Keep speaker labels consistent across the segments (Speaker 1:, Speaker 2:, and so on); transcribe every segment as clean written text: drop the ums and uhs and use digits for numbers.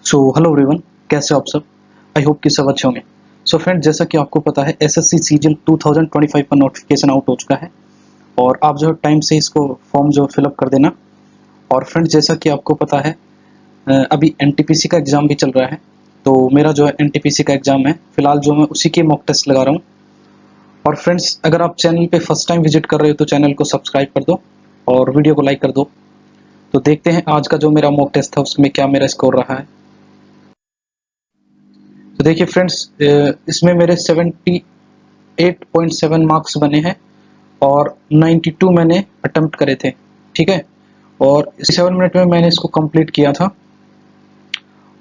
Speaker 1: So hello everyone, कैसे हो आप सब। आई होप कि सब अच्छे होंगे। सो फ्रेंड, जैसा कि आपको पता है एसएससी सीजन 2025 का नोटिफिकेशन आउट हो चुका है और आप जो टाइम से इसको फॉर्म जो फिलअप कर देना। और फ्रेंड, जैसा कि आपको पता है अभी एनटीपीसी का एग्ज़ाम भी चल रहा है। तो मेरा जो है एनटीपीसी का एग्ज़ाम है, फिलहाल जो मैं उसी के मॉक टेस्ट लगा रहा हूँ। और फ्रेंड्स, अगर आप चैनल पे फर्स्ट टाइम विजिट कर रहे हो तो चैनल को सब्सक्राइब कर दो और वीडियो को लाइक कर दो। तो देखते हैं आज का जो मेरा मॉक टेस्ट था उसमें क्या मेरा स्कोर रहा है। तो देखिए फ्रेंड्स, इसमें मेरे 78.7 मार्क्स बने हैं और 92 मैंने अटेम्प्ट करे थे। ठीक है, और 7 मिनट में मैंने इसको कंप्लीट किया था।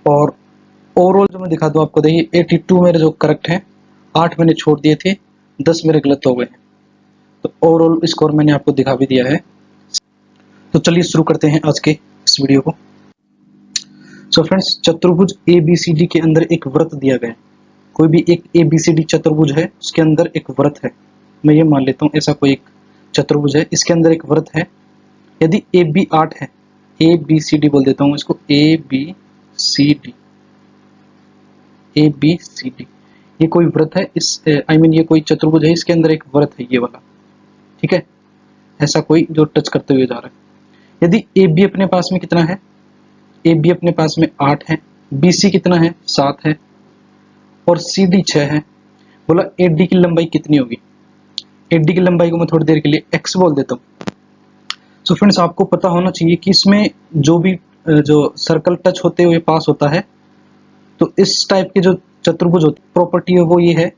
Speaker 1: और ओवरऑल जो मैं दिखा दूँ आपको, देखिए 82 मेरे जो करेक्ट हैं, 8 मैंने छोड़ दिए थे, 10 मेरे गलत हो गए हैं। तो ओवरऑल स्कोर मैंने आपको दिखा भी दिया है। तो चलिए शुरू करते हैं आज के इस वीडियो को। सो फ्रेंड्स, चतुर्भुज ABCD के अंदर एक वृत्त दिया गया है। कोई भी एक ABCD चतुर्भुज है, उसके अंदर एक वृत्त है। मैं ये मान लेता हूँ ऐसा कोई एक चतुर्भुज है, इसके अंदर एक वृत्त है। यदि AB 8 है, ABCD बोल देता हूँ इसको, ABCD ABCD, ये कोई वृत्त है। इस ये कोई चतुर्भुज है, इसके अंदर एक वृत्त है, ये वाला। ठीक है, ऐसा कोई जो टच करते हुए जा रहा है। यदि AB अपने पास में कितना है, AB अपने पास में 8 है, BC कितना है, 7 है, और CD 6 है। बोला AD की लंबाई कितनी होगी। AD की लंबाई को मैं थोड़ी देर के लिए x बोल देता हूँ। सो फ्रेंड्स, आपको पता होना चाहिए कि इसमें जो भी जो सर्कल टच होते हुए पास होता है, तो इस टाइप के जो चतुर्भुज होते प्रॉपर्टी है वो ये है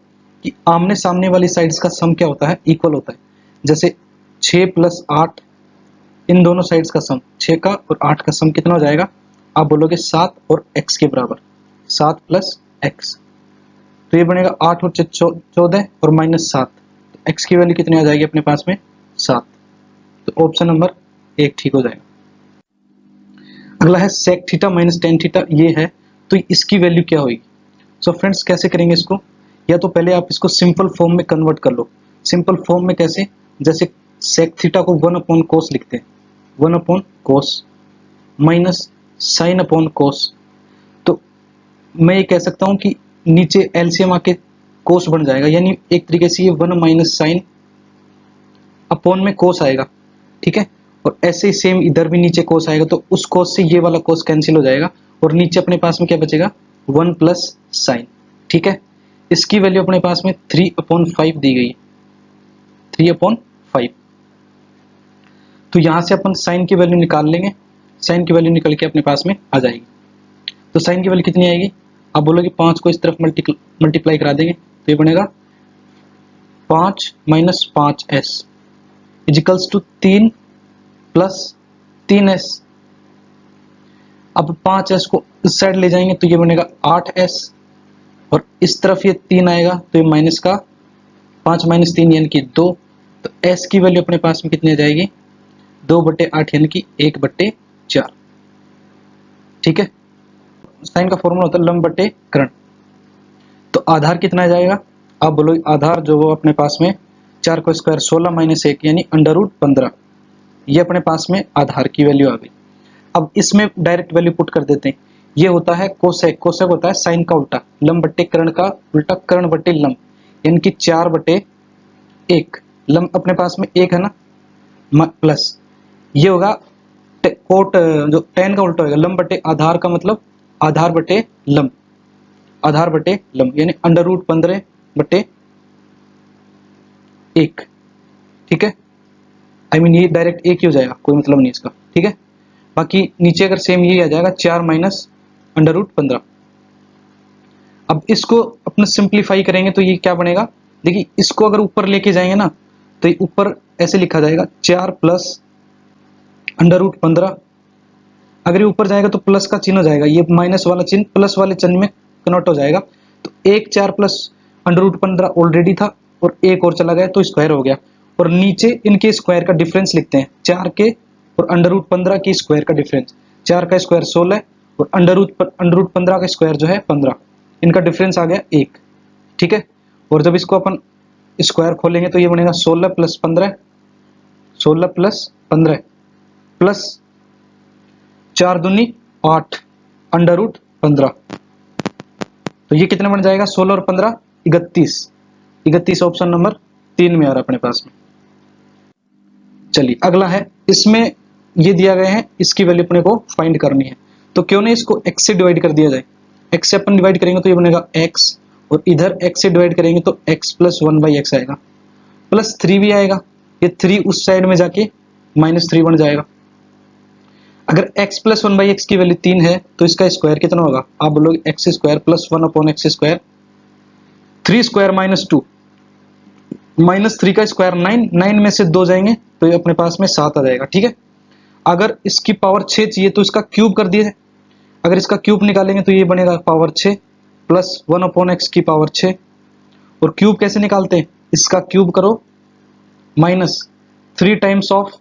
Speaker 1: कि आमने सामने वाली साइड्स का सम क्या होता है, इक्वल होता है। जैसे 6 + 8, इन दोनों साइड्स का सम, 6 का और 8 का सम कितना हो जाएगा, आप बोलोगे 7 और x के बराबर, 7 + x। तो ये बनेगा 8 और 14 और -7। तो x की वैल्यू कितनी आ जाएगी अपने पास में, 7। तो ऑप्शन नंबर 1 ठीक हो जाएगा। अगला है sec थीटा - tan थीटा, ये है, तो इसकी वैल्यू क्या होगी। सो फ्रेंड्स, कैसे करेंगे इसको, या तो पहले आप इसको सिंपल फॉर्म में कन्वर्ट कर लो। सिंपल फॉर्म में कैसे, जैसे sec थीटा को 1/cos लिखते हैं, 1/cos माइनस sin/cos। तो मैं ये कह सकता हूँ कि नीचे एलसीएम आके कोस बन जाएगा, यानी एक तरीके से ये 1 - sin अपॉन में कोस आएगा। ठीक है, और ऐसे ही सेम इधर भी नीचे कोस आएगा, तो उस कोस से ये वाला कोस कैंसिल हो जाएगा और नीचे अपने पास में क्या बचेगा, 1 + sin। ठीक है, इसकी वैल्यू अपने पास में 3/5 दी गई है, 3/5। तो यहां से अपन साइन की वैल्यू निकाल लेंगे, साइन की वैल्यू निकल के अपने पास में आ जाएगी। तो साइन की वैल्यू कितनी आएगी, आप बोलोगे 5 को इस तरफ मल्टीप्लाई करा देंगे, तो ये बनेगा 5 - 5s इजिकल्स टू 3 + 3s। अब 5s को इस साइड ले जाएंगे तो ये बनेगा 8s, और इस तरफ ये 3 आएगा तो ये माइनस का 5 - 3 यानी कि 2। तो s की वैल्यू अपने पास में कितनी आ जाएगी, 2/8 यानी कि 1/4। ठीक है, साइन का फॉर्मूला होता है लंब बटे कर्ण। तो आधार कितना आ जाएगा, आप बोलो आधार जो वो अपने पास में 4 का स्क्वायर 16 - 1 यानी √15, ये अपने पास में आधार की वैल्यू आ गई। अब इसमें डायरेक्ट वैल्यू पुट कर देते हैं। ये होता है कोसेक, कोसेक होता है साइन का उल्टा, लंब बटे कर्ण का उल्टा, कर्ण बटे लंब, यानी कि 4/1। लंब अपने पास में 1 है ना, प्लस ये होगा कोट, जो टेन का उल्टा होगा लंब बटे आधार का मतलब आधार बटे लंब, आधार बटे लंब यानी √15/1। ठीक है, ये डायरेक्ट एक ही हो जाएगा, कोई मतलब नहीं इसका। ठीक है, बाकी नीचे अगर सेम यही आ जाएगा 4 - √15। अब इसको अपने सिंप्लीफाई करेंगे तो ये क्या बनेगा, देखिए इसको अगर ऊपर लेके जाएंगे ना तो ये ऊपर ऐसे लिखा जाएगा 4 + √15। अगर ये ऊपर जाएगा तो प्लस का चिन्ह हो जाएगा, ये माइनस वाला चिन्ह प्लस वाले चिन्ह में कन्वर्ट हो जाएगा। तो 4 + √15 ऑलरेडी था और एक और चला गया तो स्क्वायर हो गया, और नीचे इनके स्क्वायर का डिफरेंस लिखते हैं, 4 के और √15 के स्क्वायर का डिफरेंस। 4 का स्क्वायर 16 और √15 का स्क्वायर जो है 15, इनका डिफरेंस आ गया 1। ठीक है, और जब इसको अपन स्क्वायर खोलेंगे तो ये बनेगा 16 + 15, 16 + 15 प्लस 4 दूनी 8 √15 15, तो ये कितने बन जाएगा 16 और 15 31, 31 ऑप्शन नंबर 3 में आ रहा है अपने पास में। चलिए अगला है, इसमें ये दिया गया है, इसकी वैल्यू अपने को फाइंड करनी है, तो क्यों नहीं इसको x से डिवाइड कर दिया जाए। x से अपन डिवाइड करेंगे तो ये बनेगा x, और इधर x से डिवाइड करेंगे तो x प्लस 1/x आएगा, प्लस 3 भी आएगा, ये 3 उस साइड में जाके -3 बन जाएगा। अगर x प्लस 1/x की वैल्यू 3 है तो इसका स्क्वायर कितना होगा, आप बोलोगे x square plus 1/x square, 3 square -2, -3 का स्क्वायर 9, 9 में से 2 जाएंगे तो ये अपने पास में 7 आ जाएगा। ठीक है, अगर इसकी पावर 6 चाहिए तो इसका क्यूब कर दिए, अगर इसका क्यूब निकालेंगे तो ये बनेगा पावर 6 प्लस 1/x की पावर 6, और क्यूब कैसे निकालते हैं, इसका क्यूब करो -3 टाइम्स ऑफ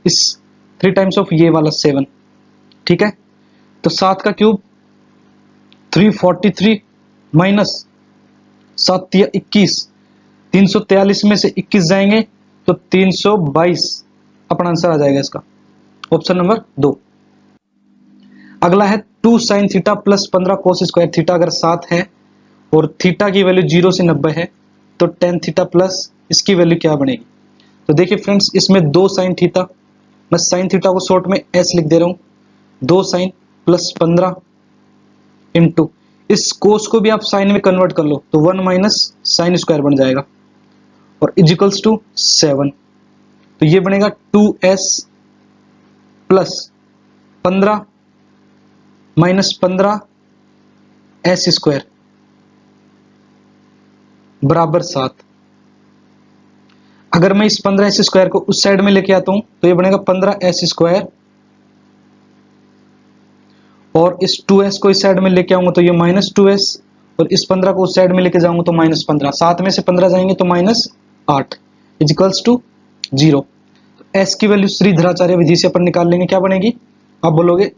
Speaker 1: इस 3 टाइम्स ऑफ ये वाला 7। ठीक है, तो 7 का क्यूब 343 माइनस 7 या 21, 343 में से 21 जाएंगे तो 322 अपना आंसर आ जाएगा इसका, ऑप्शन नंबर 2। अगला है 2 sin theta plus 15 cos square theta, अगर 7 है और थीटा की वैल्यू 0 से 90 है तो tan थीटा प्लस इसकी वैल्यू क्या बनेगी। तो देखिए फ्रेंड्स, इसमें 2 sin थीटा, मैं sin थीटा को शॉर्ट में s लिख दे रहा हूं, 2 sin प्लस 15 इंटू इस कोस को भी आप साइन में कन्वर्ट कर लो तो 1 माइनस साइन स्क्वायर बन जाएगा, और इजिकल्स टू 7, तो ये बनेगा 2s plus 15 minus 15 s square बराबर 7। अगर मैं इस 15s स्क्वायर को उस साइड में लेके आता हूं तो ये बनेगा 15s स्क्वायर, और इस 2s को इस साइड में लेके आऊंगा तो ये -2s, और इस 15 को उस साइड में लेके जाऊंगा तो -15, 7 में से 15 जाएंगे तो -8 इजिकल्स टू 0। s की वैल्यू श्रीधराचार्य विधि से अपन निकाल लेंगे, क्या बनेगी, आप बोलोगे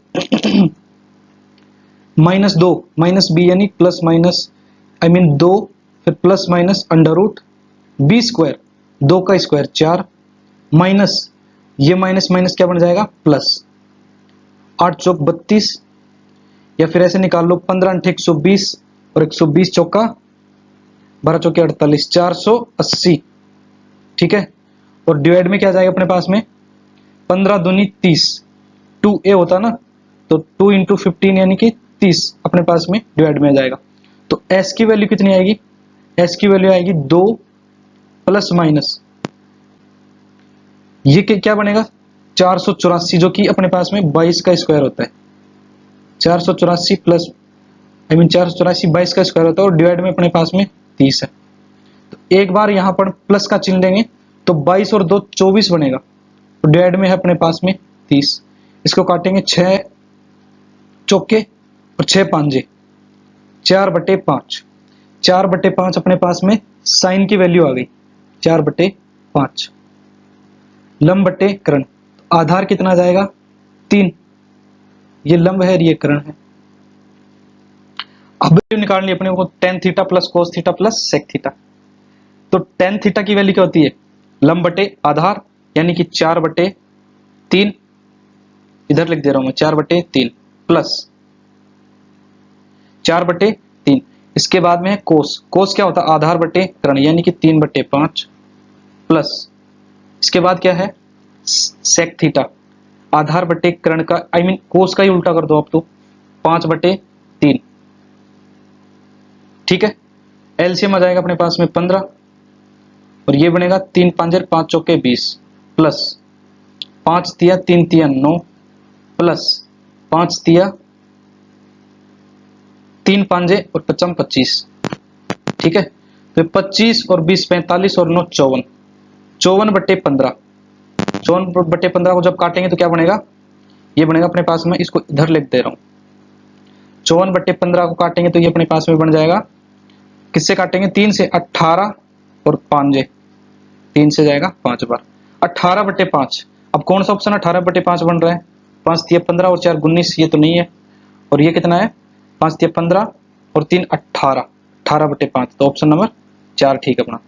Speaker 1: -2 -b यानी प्लस माइनस दो, फिर plus minus under root b square, 2 का स्क्वायर 4, माइनस ये माइनस माइनस क्या बन जाएगा प्लस, 8 चौक 32, या फिर ऐसे निकाल लो 15 × 120 और 120 चौका 12 चौके 48, 480। ठीक है, और डिवाइड में क्या जाएगा अपने पास में 15 दूनी 30, 2a होता ना तो 2 × 15 यानी कि 30 अपने पास में डिवाइड में आ जाएगा। तो s की वैल्यू कितनी आएगी, s की वैल्यू आएगी 2 प्लस माइनस ये क्या बनेगा 484, जो कि अपने पास में 22 का स्क्वायर होता है, 484 प्लस 484 22 का स्क्वायर होता है, और डिवाइड में अपने पास में 30 है। तो एक बार यहां पर प्लस का चिन्ह देंगे तो 22 और 2 24 बनेगा, तो डिवाइड में है अपने पास में 30, इसको काटेंगे 6 चौके और 6 पांजे 4/5, 4/5 अपने पास में साइन की वैल्यू आ गई 4/5, लंब बटे कर्ण, आधार कितना जाएगा 3, ये लंब है ये कर्ण है। अब निकालनी है अपने को tan theta plus cos theta plus sec theta. तो tan थीटा की वैल्यू क्या होती है, लंब बटे आधार यानी कि 4/3, इधर लिख दे रहा हूं मैं 4/3 प्लस 4/3, इसके बाद में है कोस, कोस क्या होता है आधार बटे कर्ण यानी कि 3/5, प्लस इसके बाद क्या है सेक थीटा, आधार बटे कर्ण का कोस का ही उल्टा कर दो आप तो 5/3। ठीक है, एलसीएम आ जाएगा अपने पास में 15, और ये बनेगा 3 5 5 चौके 20, प्लस 5 तिया 3 तिया 9, प्लस 5 तिया 3 5 और 55 25। ठीक है, तो 25 और 20 45 और 9 54, 54/15, 54/15 को जब काटेंगे तो क्या बनेगा, ये बनेगा अपने पास में, इसको इधर लिख दे रहा हूं 54/15 को काटेंगे तो ये अपने पास में बन जाएगा, किससे काटेंगे 3 से 18 और 5 3 से जाएगा 5 बार 18/5। अब कौन सा ऑप्शन 18/5 बन रहा है, 5 तिया 15 और 4 19, ये तो नहीं है, और ये कितना है 5 तिया 15 और 3 18, 18/5, तो ऑप्शन नंबर 4 ठीक है अपना।